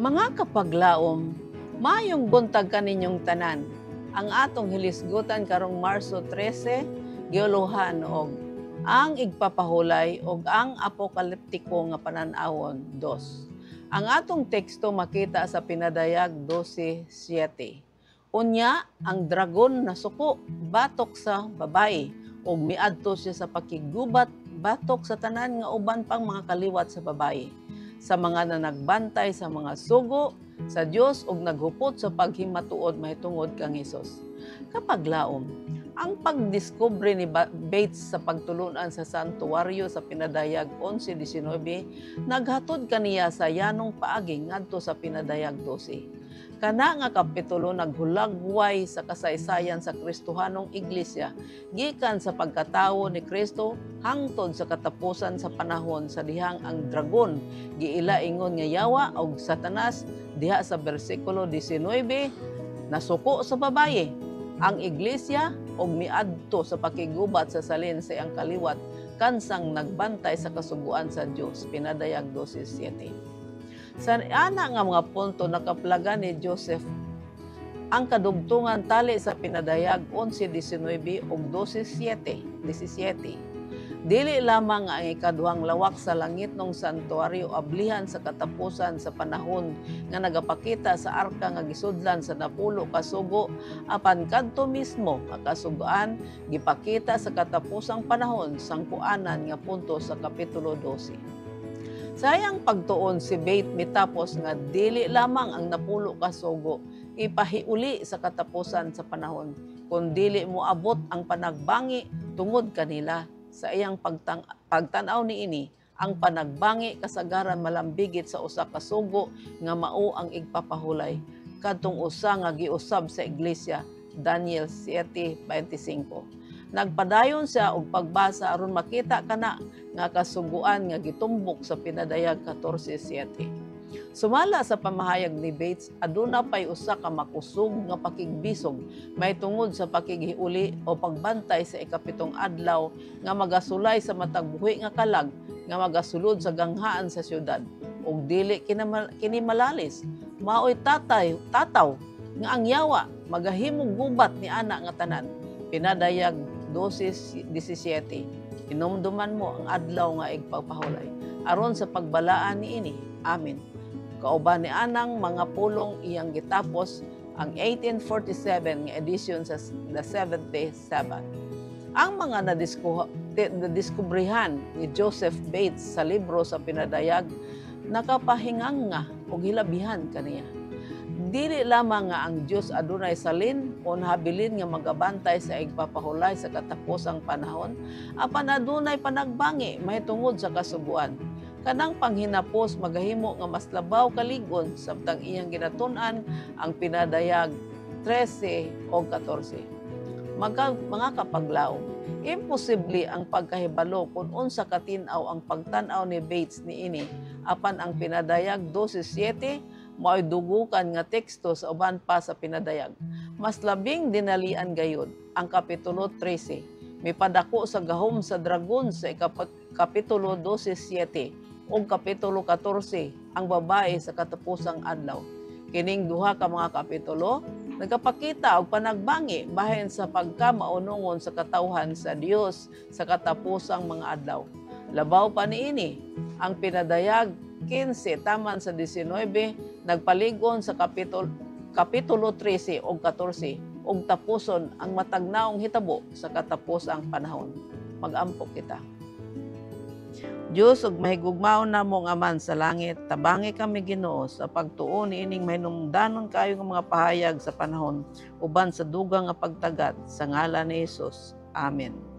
Mga kapaglaom, mayong buntag kaninyong tanan. Ang atong hilisgutan karong Marso 13, giuluhan og ang igpapahulay og ang apokaliptiko nga panan-awon 2. Ang atong teksto makita sa Pinadayag 12:7. Unya, ang dragon nasuko batok sa babae ug miadto siya sa pakigubat batok sa tanan nga uban pang mga kaliwat sa babae, sa mga nagbantay sa mga sugo sa Dios ug naghupot sa paghimatuod mahitungod kang Hesus. Kapag laom, ang pagdiskubre ni Bates sa pagtulunan sa santuaryo sa Pinadayag 11:19 naghatod kaniya sa yanong paagi ngadto sa Pinadayag 12. Kana nga kapitulo naghulagway sa kasaysayan sa Kristohanong Iglesia gikan sa pagkatawo ni Kristo hangtod sa katapusan sa panahon sa dihang ang dragon giila ingon nga yawa og Satanas diha sa bersikulo 19 nasuko sa babaye ang iglesia og miadto sa pakigubat sa salin sa iyang kaliwat kansang nagbantay sa kasuguan sa Dios. Pinadayag 12:7. Sa ana nga mga punto nakaplaga ni Joseph ang kadugtungan tali sa Pinadayag 11:19 ug 12:17. Dili lamang ang ikaduhang lawak sa langit ng santuaryo ablihan sa katapusan sa panahon nga nagapakita sa arka nga gisudlan sa napulo ka sugo apan kadto mismo nga kasugoan gipakita sa katapusang panahon sangpuanan nga punto sa kapitulo 12. Sayang pagtuon si Bates mitapos nga dili lamang ang napulo ka sugo ipahiuli sa katapusan sa panahon kun dili moabot ang panagbangi tungod kanila. Sa iyang pagtanaw niini, ang panagbangi kasagaran malambigit sa usa ka sugo nga mao ang igpapahulay kadtong usa nga giusab sa iglesia, Daniel 7:25. Nagpadayon siya og pagbasa aron makita kana nga kasuguan nga gitumbok sa Pinadayag 14:7. Sumala sa pamahayag ni Bates, aduna pay usa ka makusog nga pakigbisog may tungod sa pakighiuli o pagbantay sa ikapitong adlaw nga magasulay sa matag buhi nga kalag nga magasulod sa ganghaan sa syudad ug dili kini malalis maoy tataw nga ang yawa magahimong gubat ni ana nga tanan. Pinadayag 12:17. Hinumduman mo ang adlaw nga igpapahulay aron sa pagbalaan niini. Amen. Kauban ni anang mga pulong iyang gitapos ang 1847 nga edisyon sa The Seventh-day Sabbath. Ang mga nadiskubrihan ni Joseph Bates sa libro sa Pinadayag nakapahingang nga og hilabihan kaniya. Dili lamang nga ang Dios adunay salin o habilin nga magabantay sa igpapahulay sa katapusang panahon, apan adunay panagbangi mahitungod sa kasuguan. Kanang panghinapos magahimo nga mas labaw kaligon samtang iyang ginatun-an ang Pinadayag 13 o 14. Mga kapaglaom, imposible ang pagkahibalo kung unsa katinaw ang pagtan-aw ni Bates niini apan ang Pinadayag 12:7 mao'y dugukan nga teksto sa uban pa sa Pinadayag. Mas labing dinalian gayud ang kapitulo 13 mipadako sa gahom sa dragon sa kapitulo 12:7 o kapitulo 14 ang babae sa katapusang adlaw. Kining duha ka mga kapitulo nagapakita og panagbangi bahin sa pagkamaunungon sa katawhan sa Dios sa katapusang mga adlaw. Labaw pa niini ang Pinadayag 15 taman sa 19 nagpaligon sa kapitulo 13 o 14 ug tapuson ang matagnaong hitabo sa katapusang panahon. Mag-ampo kita. Diyos ug mahigugmaon namong Aman sa langit, tabangi kami Ginoo sa pagtuo niining mahinungdanon kayo nga mga pahayag sa panahon uban sa dugang nga pagtagat sa ngalan ni Hesus. Amen.